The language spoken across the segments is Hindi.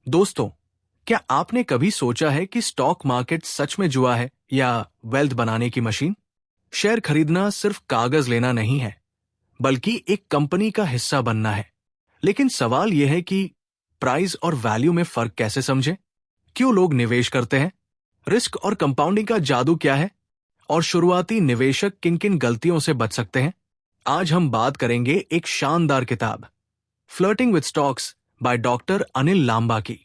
दोस्तों, क्या आपने कभी सोचा है कि स्टॉक मार्केट सच में जुआ है या वेल्थ बनाने की मशीन? शेयर खरीदना सिर्फ कागज लेना नहीं है, बल्कि एक कंपनी का हिस्सा बनना है। लेकिन सवाल यह है कि प्राइस और वैल्यू में फर्क कैसे समझें? क्यों लोग निवेश करते हैं? रिस्क और कंपाउंडिंग का जादू क्या है? और शुरुआती निवेशक किन किन गलतियों से बच सकते हैं? आज हम बात करेंगे एक शानदार किताब, flirting with stocks by doctor Anil Lamba की,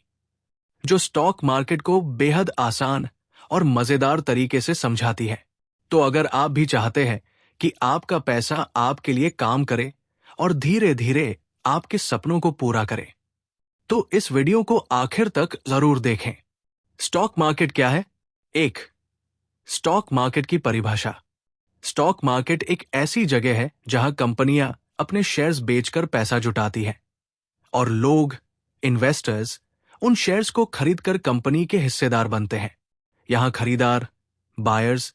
जो स्टॉक मार्केट को बेहद आसान और मजेदार तरीके से समझाती है। तो अगर आप भी चाहते हैं कि आपका पैसा आपके लिए काम करे और धीरे धीरे आपके सपनों को पूरा करे, तो इस वीडियो को आखिर तक जरूर देखें। स्टॉक मार्केट क्या है? एक, स्टॉक मार्केट की परिभाषा। स्टॉक मार्केट एक ऐसी जगह है जहां कंपनियां अपने शेयर्स बेचकर पैसा जुटाती हैं और लोग, इन्वेस्टर्स, उन शेयर्स को खरीदकर कंपनी के हिस्सेदार बनते हैं। यहां खरीदार, बायर्स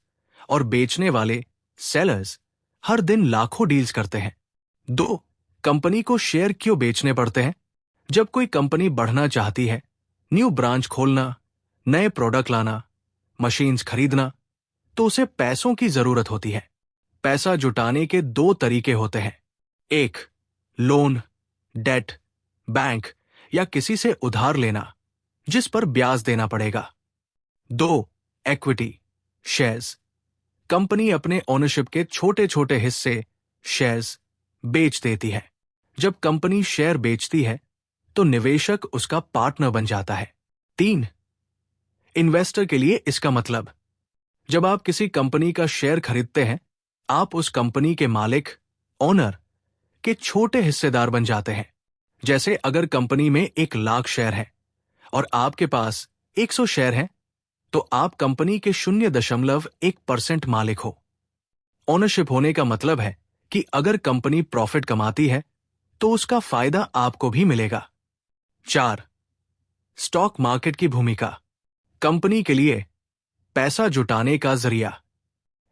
और बेचने वाले, सेलर्स, हर दिन लाखों डील्स करते हैं। दो, कंपनी को शेयर क्यों बेचने पड़ते हैं? जब कोई कंपनी बढ़ना चाहती है, न्यू ब्रांच खोलना, नए प्रोडक्ट लाना, मशीन्स खरीदना, तो उसे पैसों की जरूरत होती है। पैसा जुटाने के दो तरीके होते हैं। एक, लोन, डेट, बैंक या किसी से उधार लेना, जिस पर ब्याज देना पड़ेगा। दो, इक्विटी, शेयर्स। कंपनी अपने ओनरशिप के छोटे छोटे हिस्से, शेयर्स, बेच देती है। जब कंपनी शेयर बेचती है, तो निवेशक उसका पार्टनर बन जाता है। तीन, इन्वेस्टर के लिए इसका मतलब, जब आप किसी कंपनी का शेयर खरीदते हैं, आप उस कंपनी के मालिक, ओनर के छोटे हिस्सेदार बन जाते हैं। जैसे अगर कंपनी में 1,00,000 शेयर है और आपके पास 100 शेयर हैं, तो आप कंपनी के 0.1% मालिक हो। ओनरशिप होने का मतलब है कि अगर कंपनी प्रॉफिट कमाती है, तो उसका फायदा आपको भी मिलेगा। 4, स्टॉक मार्केट की भूमिका। कंपनी के लिए पैसा जुटाने का जरिया,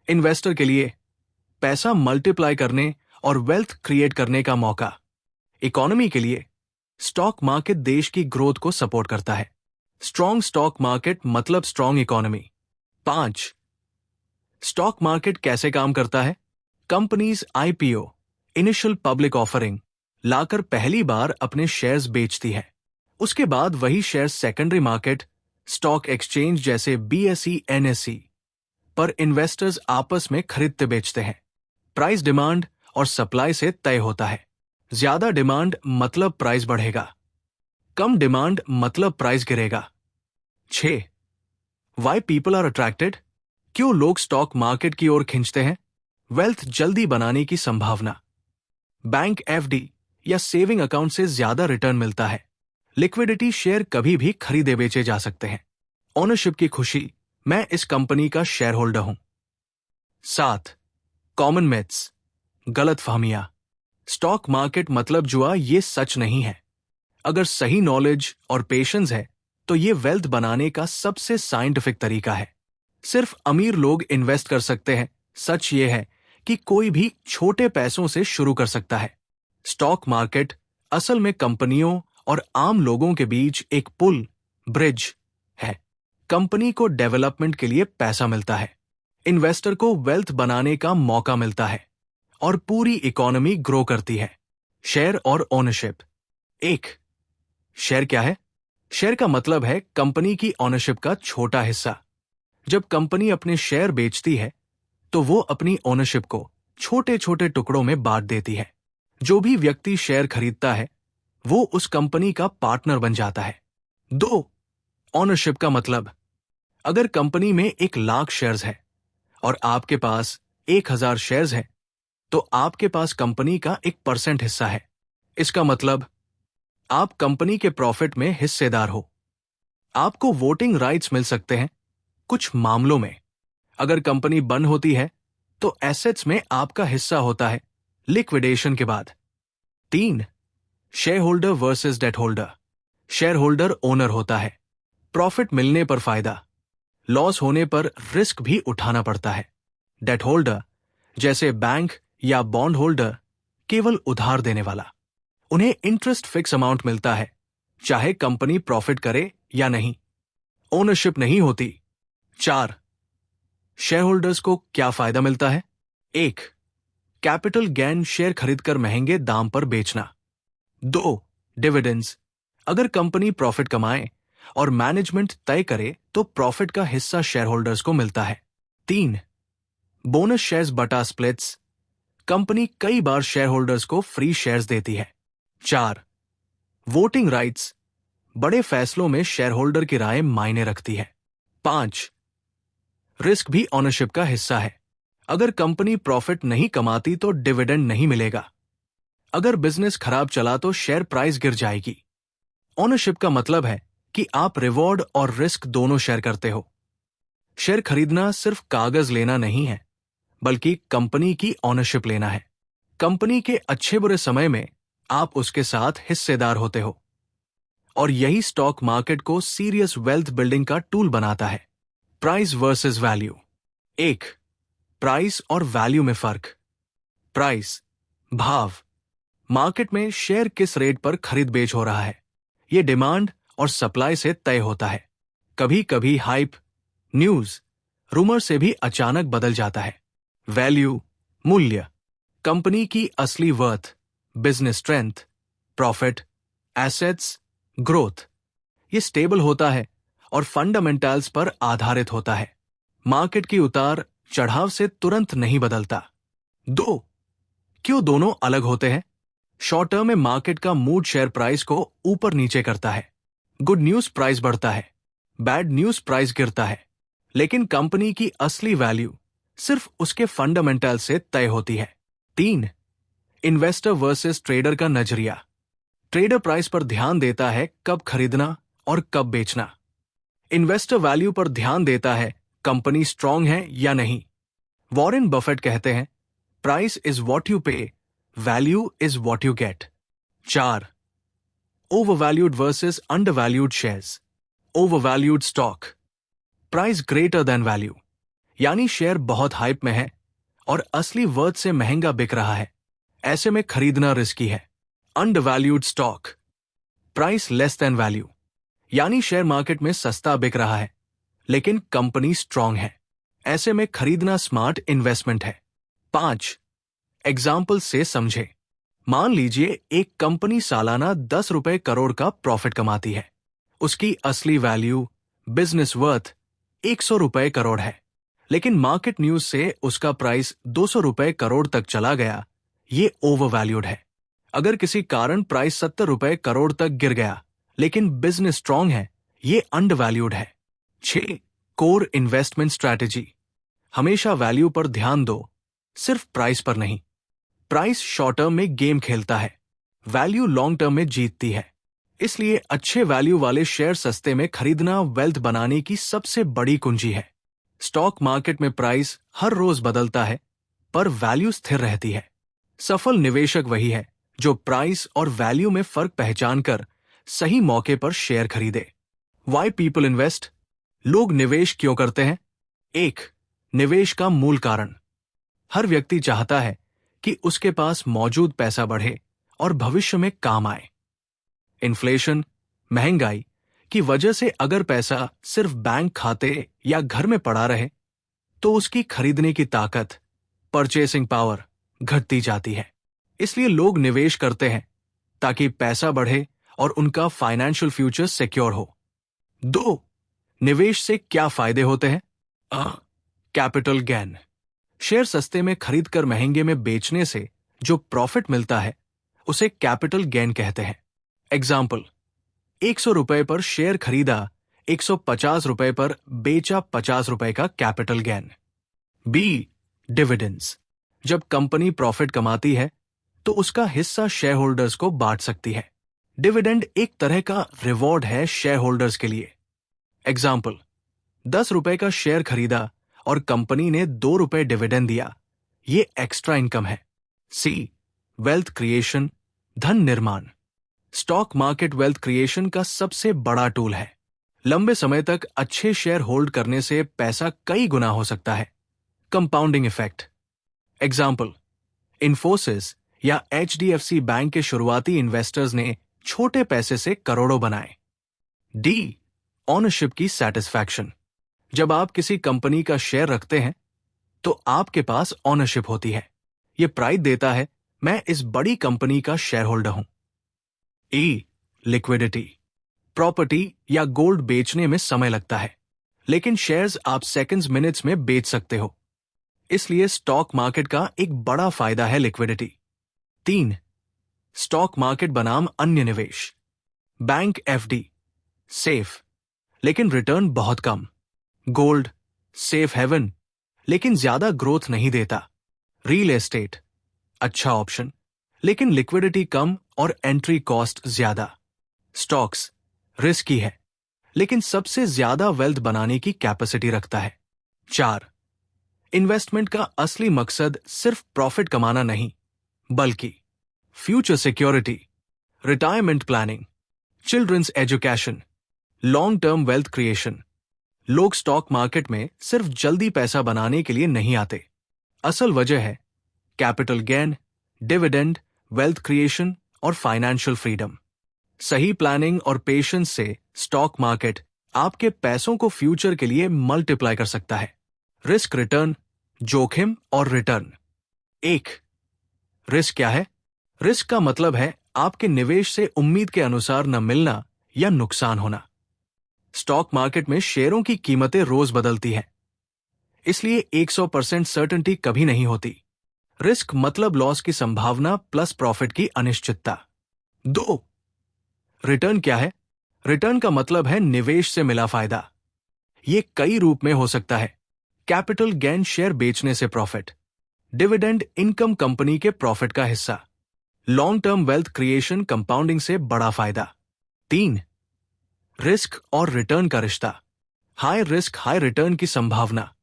इन्वेस्टर के लिए पैसा मल्टीप्लाई करने और वेल्थ क्रिएट करने का मौका, इकोनॉमी के लिए स्टॉक मार्केट देश की ग्रोथ को सपोर्ट करता है। स्ट्रॉन्ग स्टॉक मार्केट मतलब स्ट्रॉन्ग इकोनॉमी। 5, स्टॉक मार्केट कैसे काम करता है? Companies IPO, initial public offering, लाकर पहली बार अपने शेयर्स बेचती है। उसके बाद वही shares secondary market, stock exchange जैसे बीएसई, एनएसई पर इन्वेस्टर्स आपस में खरीदते बेचते हैं। प्राइस डिमांड और सप्लाई से तय होता है। ज्यादा डिमांड मतलब प्राइस बढ़ेगा, कम डिमांड मतलब प्राइस गिरेगा। 6, वाई पीपल आर अट्रैक्टेड। क्यों लोग स्टॉक मार्केट की ओर खींचते हैं? वेल्थ जल्दी बनाने की संभावना, बैंक एफडी या सेविंग अकाउंट से ज्यादा रिटर्न मिलता है। लिक्विडिटी, शेयर कभी भी खरीदे बेचे जा सकते हैं। ओनरशिप की खुशी, मैं इस कंपनी का शेयर होल्डर हूं। 7, कॉमन मिथ्स, गलत फहमियां। स्टॉक मार्केट मतलब जुआ, ये सच नहीं है। अगर सही नॉलेज और पेशेंस है, तो ये वेल्थ बनाने का सबसे साइंटिफिक तरीका है। सिर्फ अमीर लोग इन्वेस्ट कर सकते हैं। सच ये है कि कोई भी छोटे पैसों से शुरू कर सकता है। स्टॉक मार्केट असल में कंपनियों और आम लोगों के बीच एक पुल, ब्रिज है। कंपनी को डेवलपमेंट के लिए पैसा मिलता है, इन्वेस्टर को वेल्थ बनाने का मौका मिलता है और पूरी इकोनॉमी ग्रो करती है। शेयर और ओनरशिप। 1, शेयर क्या है? शेयर का मतलब है कंपनी की ओनरशिप का छोटा हिस्सा। जब कंपनी अपने शेयर बेचती है, तो वो अपनी ओनरशिप को छोटे छोटे टुकड़ों में बांट देती है। जो भी व्यक्ति शेयर खरीदता है, वो उस कंपनी का पार्टनर बन जाता है। 2, ओनरशिप का मतलब, अगर कंपनी में 1,00,000 शेयर्स है और आपके पास 1,000 शेयर्स है, तो आपके पास कंपनी का 1% हिस्सा है। इसका मतलब, आप कंपनी के प्रॉफिट में हिस्सेदार हो। आपको वोटिंग राइट्स मिल सकते हैं। कुछ मामलों में अगर कंपनी बंद होती है, तो एसेट्स में आपका हिस्सा होता है लिक्विडेशन के बाद। 3, share holder versus debt holder. Share holder owner होता है, प्रॉफिट मिलने पर फायदा, लॉस होने पर रिस्क भी उठाना पड़ता है। डेट होल्डर जैसे बैंक या बॉन्ड होल्डर केवल उधार देने वाला, उन्हें इंटरेस्ट फिक्स अमाउंट मिलता है, चाहे कंपनी प्रॉफिट करे या नहीं। ओनरशिप नहीं होती। 4. शेयर होल्डर्स को क्या फायदा मिलता है? 1. कैपिटल गेन, शेयर खरीदकर महंगे दाम पर बेचना। 2. डिविडेंड्स, अगर कंपनी प्रॉफिट कमाए और मैनेजमेंट तय करे तो प्रॉफिट का हिस्सा शेयर होल्डर्स को मिलता है। 3. बोनस शेयर्स बटा स्प्लिट्स, कंपनी कई बार शेयर होल्डर्स को फ्री शेयर्स देती है। 4. वोटिंग राइट्स, बड़े फैसलों में शेयर होल्डर की राय मायने रखती है। 5. रिस्क भी ओनरशिप का हिस्सा है। अगर कंपनी प्रॉफिट नहीं कमाती तो डिविडेंड नहीं मिलेगा। अगर बिजनेस खराब चला तो शेयर प्राइस गिर जाएगी। ओनरशिप का मतलब है कि आप रिवॉर्ड और रिस्क दोनों शेयर करते हो। शेयर खरीदना सिर्फ कागज लेना नहीं है, बल्कि कंपनी की ओनरशिप लेना है। कंपनी के अच्छे बुरे समय में आप उसके साथ हिस्सेदार होते हो, और यही स्टॉक मार्केट को सीरियस वेल्थ बिल्डिंग का टूल बनाता है। Price versus value. 1. प्राइस और वैल्यू में फर्क। प्राइस, भाव, मार्केट में शेयर किस रेट पर खरीद बेच हो रहा है, यह डिमांड और सप्लाई से तय होता है। कभी कभी हाइप, न्यूज, रूमर से भी अचानक बदल जाता है। वैल्यू, मूल्य, कंपनी की असली worth, business strength, profit, assets, growth, ये स्टेबल होता है और फंडामेंटल्स पर आधारित होता है। मार्केट की उतार चढ़ाव से तुरंत नहीं बदलता। 2. क्यों दोनों अलग होते हैं? शॉर्ट टर्म में मार्केट का मूड शेयर प्राइस को ऊपर नीचे करता है। गुड न्यूज प्राइस बढ़ता है, बैड न्यूज प्राइस गिरता है। लेकिन कंपनी की असली वैल्यू सिर्फ उसके फंडामेंटल से तय होती है। 3. इन्वेस्टर वर्सेस ट्रेडर का नजरिया। ट्रेडर प्राइस पर ध्यान देता है कब खरीदना और कब बेचना। इन्वेस्टर वैल्यू पर ध्यान देता है कंपनी स्ट्रांग है या नहीं। वॉरेन बफेट कहते हैं, प्राइस इज वॉट यू पे, value is what you get. 4. Overvalued versus undervalued shares. Overvalued stock, price greater than value, यानी शेयर बहुत हाइप में है और असली वर्थ से महंगा बिक रहा है, ऐसे में खरीदना रिस्की है। Undervalued stock, price less than value, यानी शेयर मार्केट में सस्ता बिक रहा है लेकिन कंपनी स्ट्रांग है, ऐसे में खरीदना स्मार्ट इन्वेस्टमेंट है। 5. एग्जाम्पल से समझे। मान लीजिए एक कंपनी सालाना 10 रुपए करोड़ का प्रॉफिट कमाती है। उसकी असली वैल्यू, बिजनेस वर्थ 100 रुपए करोड़ है, लेकिन मार्केट न्यूज से उसका प्राइस 200 रुपए करोड़ तक चला गया, ये ओवरवैल्यूड है। अगर किसी कारण प्राइस 70 रुपए करोड़ तक गिर गया लेकिन बिजनेस स्ट्रांग है, ये अंडरवैल्यूड है। 6. Core investment strategy. हमेशा वैल्यू पर ध्यान दो, सिर्फ प्राइस पर नहीं। प्राइस शॉर्ट टर्म में गेम खेलता है, वैल्यू लॉन्ग टर्म में जीतती है। इसलिए अच्छे वैल्यू वाले शेयर सस्ते में खरीदना वेल्थ बनाने की सबसे बड़ी कुंजी है। स्टॉक मार्केट में प्राइस हर रोज बदलता है, पर वैल्यू स्थिर रहती है। सफल निवेशक वही है जो प्राइस और वैल्यू में फर्क पहचान कर सही मौके पर शेयर खरीदे। Why people invest. लोग निवेश क्यों करते हैं? 1. निवेश का मूल कारण। हर व्यक्ति चाहता है कि उसके पास मौजूद पैसा बढ़े और भविष्य में काम आए। इन्फ्लेशन, महंगाई की वजह से अगर पैसा सिर्फ बैंक खाते या घर में पड़ा रहे तो उसकी खरीदने की ताकत, परचेसिंग पावर घटती जाती है। इसलिए लोग निवेश करते हैं ताकि पैसा बढ़े और उनका फाइनेंशियल फ्यूचर सिक्योर हो। 2. निवेश से क्या फायदे होते हैं? Capital gain. शेयर सस्ते में खरीदकर महंगे में बेचने से जो प्रॉफिट मिलता है उसे कैपिटल गेन कहते हैं। एग्जाम्पल, 100 रुपए पर शेयर खरीदा, 150 रुपए पर बेचा, 50 रुपए का कैपिटल गेन। बी. डिविडेंड्स। जब कंपनी प्रॉफिट कमाती है तो उसका हिस्सा शेयर होल्डर्स को बांट सकती है। डिविडेंड एक तरह का रिवॉर्ड है शेयर होल्डर्स के लिए। एग्जाम्पल, 10 रुपए का शेयर खरीदा और कंपनी ने 2 रुपए डिविडेंड दिया, ये एक्स्ट्रा इनकम है। सी. वेल्थ क्रिएशन, धन निर्माण। स्टॉक मार्केट वेल्थ क्रिएशन का सबसे बड़ा टूल है। लंबे समय तक अच्छे शेयर होल्ड करने से पैसा कई गुना हो सकता है। Compounding effect. एग्जाम्पल, इन्फोसिस या HDFC बैंक के शुरुआती इन्वेस्टर्स ने छोटे पैसे से करोड़ों बनाएं। डी, ओनरशिप की सेटिस्फैक्शन। जब आप किसी कंपनी का शेयर रखते हैं तो आपके पास ओनरशिप होती है। यह प्राइड देता है, मैं इस बड़ी कंपनी का शेयर होल्डर हूं। ई, लिक्विडिटी। प्रॉपर्टी या गोल्ड बेचने में समय लगता है, लेकिन शेयर्स आप सेकंड्स मिनट्स में बेच सकते हो। इसलिए स्टॉक मार्केट का एक बड़ा फायदा है लिक्विडिटी। 3, स्टॉक मार्केट बनाम अन्य निवेश। बैंक एफडी सेफ, लेकिन रिटर्न बहुत कम। गोल्ड सेफ हेवन, लेकिन ज्यादा ग्रोथ नहीं देता। रियल एस्टेट अच्छा ऑप्शन, लेकिन लिक्विडिटी कम और एंट्री कॉस्ट ज्यादा। स्टॉक्स रिस्की है, लेकिन सबसे ज्यादा वेल्थ बनाने की कैपेसिटी रखता है। 4, इन्वेस्टमेंट का असली मकसद सिर्फ प्रॉफिट कमाना नहीं, बल्कि future security, retirement planning, children's education, long term wealth creation. लोग स्टॉक मार्केट में सिर्फ जल्दी पैसा बनाने के लिए नहीं आते। असल वजह है capital gain, dividend, wealth creation और फाइनेंशियल फ्रीडम। सही प्लानिंग और पेशेंस से स्टॉक मार्केट आपके पैसों को फ्यूचर के लिए मल्टीप्लाई कर सकता है। रिस्क रिटर्न, जोखिम और रिटर्न। 1, रिस्क क्या है? रिस्क का मतलब है आपके निवेश से उम्मीद के अनुसार न मिलना या नुकसान होना। स्टॉक मार्केट में शेयरों की कीमतें रोज बदलती हैं, इसलिए 100% सर्टेनिटी कभी नहीं होती। रिस्क मतलब लॉस की संभावना प्लस प्रॉफिट की अनिश्चितता। 2, रिटर्न क्या है? रिटर्न का मतलब है निवेश से मिला फायदा। ये कई रूप में हो सकता है। कैपिटल गेन शेयर बेचने से प्रॉफिट, डिविडेंड इनकम कंपनी के प्रॉफिट का हिस्सा, long term wealth creation compounding से बड़ा फायदा। 3, रिस्क और रिटर्न का रिश्ता। हाई रिस्क हाई रिटर्न की संभावना,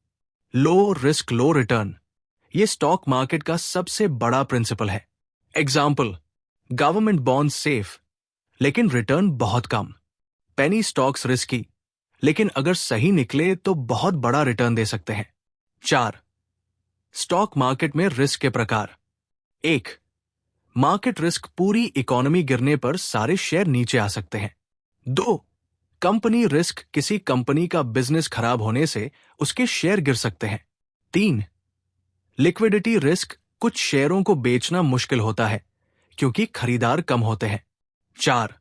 लो रिस्क लो रिटर्न। यह स्टॉक मार्केट का सबसे बड़ा प्रिंसिपल है। एग्जाम्पल, गवर्नमेंट बॉन्ड सेफ, लेकिन रिटर्न बहुत कम। पेनी स्टॉक्स रिस्की, लेकिन अगर सही निकले तो बहुत बड़ा रिटर्न दे सकते हैं। 4, स्टॉक मार्केट में रिस्क के प्रकार। 1, मार्केट रिस्क, पूरी इकोनॉमी गिरने पर सारे शेयर नीचे आ सकते हैं। 2, कंपनी रिस्क, किसी कंपनी का बिजनेस खराब होने से उसके शेयर गिर सकते हैं। 3, लिक्विडिटी रिस्क, कुछ शेयरों को बेचना मुश्किल होता है क्योंकि खरीदार कम होते हैं। 4,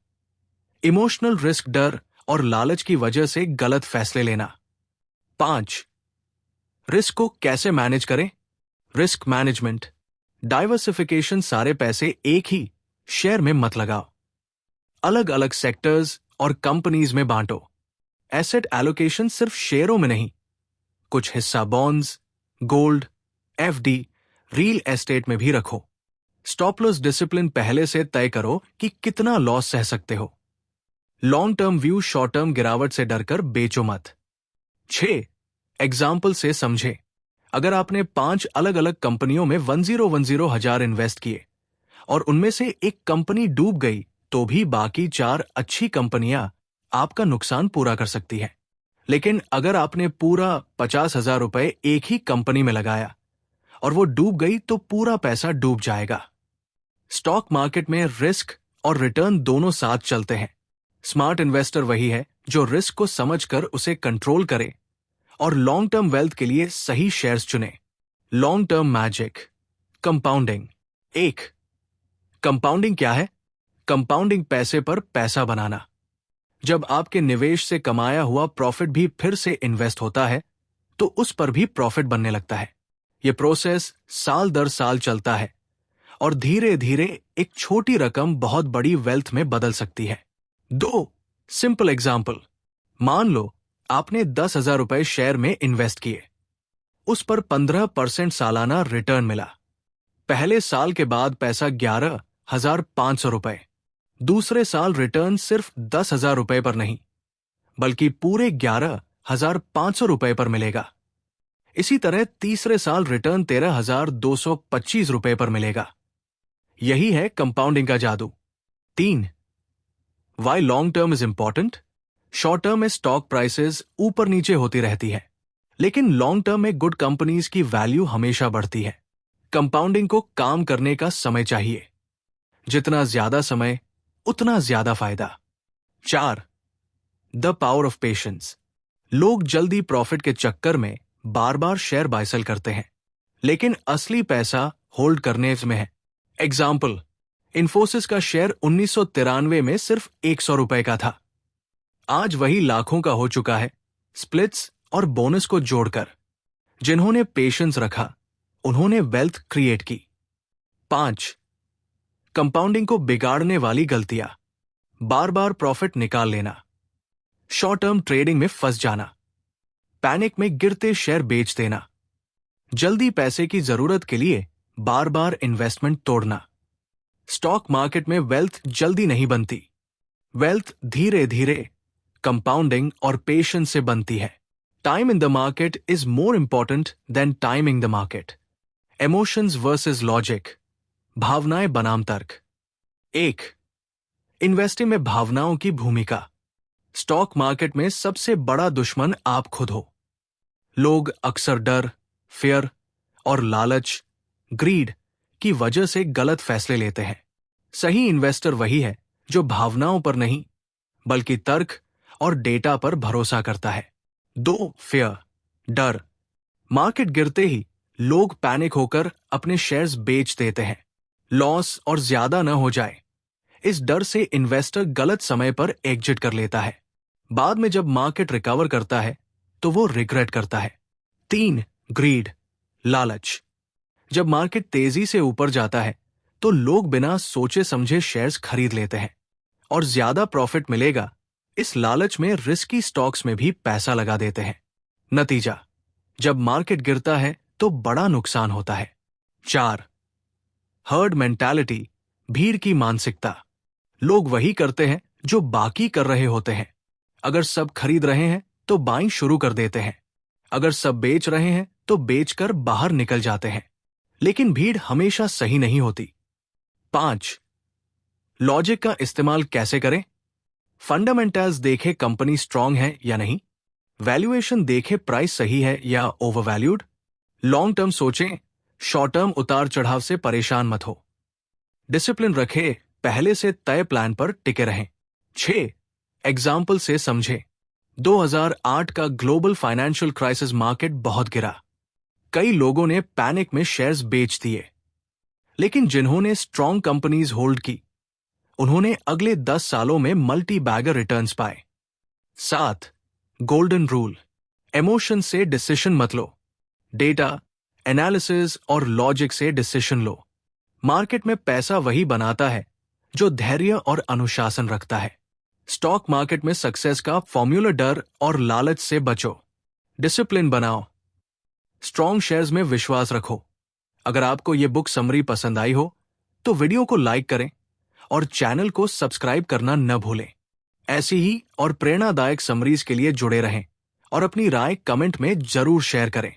इमोशनल रिस्क, डर और लालच की वजह से गलत फैसले लेना। 5, रिस्क को कैसे मैनेज करें? रिस्क मैनेजमेंट, डाइवर्सिफिकेशन, सारे पैसे एक ही शेयर में मत लगाओ, अलग अलग सेक्टर्स और कंपनीज में बांटो। एसेट एलोकेशन, सिर्फ शेयरों में नहीं, कुछ हिस्सा bonds, gold, FD, real estate में भी रखो। स्टॉप लॉस डिसिप्लिन, पहले से तय करो कि कितना लॉस सह सकते हो। Long term view, short term गिरावट से डरकर बेचो मत। 6, एग्जाम्पल से समझे। अगर आपने 5 अलग अलग कंपनियों में 1010 हजार इन्वेस्ट किए और उनमें से एक कंपनी डूब गई, तो भी बाकी 4 अच्छी कंपनियां आपका नुकसान पूरा कर सकती हैं। लेकिन अगर आपने पूरा 50,000 रुपए एक ही कंपनी में लगाया और वो डूब गई, तो पूरा पैसा डूब जाएगा। स्टॉक मार्केट में रिस्क और रिटर्न दोनों साथ चलते हैं। स्मार्ट इन्वेस्टर वही है जो रिस्क को समझकर उसे कंट्रोल करे और लॉन्ग टर्म वेल्थ के लिए सही शेयर्स चुने। Long term magic, compounding. 1, compounding क्या है? कंपाउंडिंग, पैसे पर पैसा बनाना। जब आपके निवेश से कमाया हुआ प्रॉफिट भी फिर से इन्वेस्ट होता है, तो उस पर भी प्रॉफिट बनने लगता है। यह प्रोसेस साल दर साल चलता है और धीरे धीरे एक छोटी रकम बहुत बड़ी वेल्थ में बदल सकती है। 2, सिंपल एग्जाम्पल, मान लो आपने 10,000 रुपए शेयर में इन्वेस्ट किए, उस पर 15% सालाना रिटर्न मिला। पहले साल के बाद पैसा 11,500 रुपए। दूसरे साल रिटर्न सिर्फ 10,000 रुपए पर नहीं, बल्कि पूरे 11,500 रुपए पर मिलेगा। इसी तरह तीसरे साल रिटर्न 13,225 रुपए पर मिलेगा। यही है कंपाउंडिंग का जादू। 3, why long term is important? Short term में स्टॉक प्राइसेस ऊपर नीचे होती रहती है, लेकिन लॉन्ग टर्म में गुड कंपनीज की वैल्यू हमेशा बढ़ती है। कंपाउंडिंग को काम करने का समय चाहिए। जितना ज्यादा समय, उतना ज्यादा फायदा। 4. The power of patience. लोग जल्दी प्रॉफिट के चक्कर में बार बार शेयर बाय सेल करते हैं, लेकिन असली पैसा होल्ड करने में है। एग्जाम्पल, इन्फोसिस का शेयर 1993 में सिर्फ 100 रुपए का था। आज वही लाखों का हो चुका है, स्प्लिट्स और बोनस को जोड़कर। जिन्होंने पेशेंस रखा, उन्होंने वेल्थ क्रिएट की। 5. कंपाउंडिंग को बिगाड़ने वाली गलतियां। बार बार प्रॉफिट निकाल लेना, शॉर्ट टर्म ट्रेडिंग में फंस जाना, पैनिक में गिरते शेयर बेच देना, जल्दी पैसे की जरूरत के लिए बार बार इन्वेस्टमेंट तोड़ना। स्टॉक मार्केट में वेल्थ जल्दी नहीं बनती। वेल्थ धीरे धीरे कंपाउंडिंग और पेशेंस से बनती है। Time in the market is more important than timing the market. Emotions versus logic. भावनाएं बनाम तर्क। 1. इन्वेस्टिंग में भावनाओं की भूमिका। स्टॉक मार्केट में सबसे बड़ा दुश्मन आप खुद हो। लोग अक्सर डर, फियर और लालच, ग्रीड की वजह से गलत फैसले लेते हैं। सही इन्वेस्टर वही है जो भावनाओं पर नहीं, बल्कि तर्क और डेटा पर भरोसा करता है। 2. फियर, डर। मार्केट गिरते ही लोग पैनिक होकर अपने शेयर्स बेच देते हैं, लॉस और ज्यादा न हो जाए। इस डर से इन्वेस्टर गलत समय पर एग्जिट कर लेता है। बाद में जब मार्केट रिकवर करता है तो वो रिग्रेट करता है। 3. ग्रीड, लालच। जब मार्केट तेजी से ऊपर जाता है तो लोग बिना सोचे समझे शेयर्स खरीद लेते हैं और ज्यादा प्रॉफिट मिलेगा इस लालच में रिस्की स्टॉक्स में भी पैसा लगा देते हैं। नतीजा, जब मार्केट गिरता है तो बड़ा नुकसान होता है। 4. हर्ड मेंटालिटी, भीड़ की मानसिकता। लोग वही करते हैं जो बाकी कर रहे होते हैं। अगर सब खरीद रहे हैं तो बाइंग शुरू कर देते हैं। अगर सब बेच रहे हैं तो बेचकर बाहर निकल जाते हैं। लेकिन भीड़ हमेशा सही नहीं होती। 5. लॉजिक का इस्तेमाल कैसे करें? फंडामेंटल्स देखे कंपनी स्ट्रांग है या नहीं, वैल्यूएशन देखे प्राइस सही है या ओवरवैल्यूड, लॉन्ग टर्म सोचें, शॉर्ट टर्म उतार चढ़ाव से परेशान मत हो, डिसिप्लिन रखे, पहले से तय प्लान पर टिके रहें। 6. एग्जाम्पल से समझे। 2008 का ग्लोबल फाइनेंशियल क्राइसिस मार्केट बहुत गिरा। कई लोगों ने पैनिक में शेयर्स बेच दिए, लेकिन जिन्होंने स्ट्रांग कंपनीज होल्ड की, उन्होंने अगले 10 सालों में मल्टी बैगर रिटर्न्स पाए। 7. गोल्डन रूल, इमोशन से डिसीजन मत लो, डेटा, एनालिसिस और लॉजिक से डिसीजन लो। मार्केट में पैसा वही बनाता है जो धैर्य और अनुशासन रखता है। स्टॉक मार्केट में सक्सेस का फॉर्मूला डर और लालच से बचो, डिसिप्लिन बनाओ, स्ट्रॉन्ग शेयर्स में विश्वास रखो। अगर आपको यह बुक समरी पसंद आई हो तो वीडियो को लाइक करें और चैनल को सब्सक्राइब करना न भूलें। ऐसी ही और प्रेरणादायक समरीज के लिए जुड़े रहें और अपनी राय कमेंट में जरूर शेयर करें।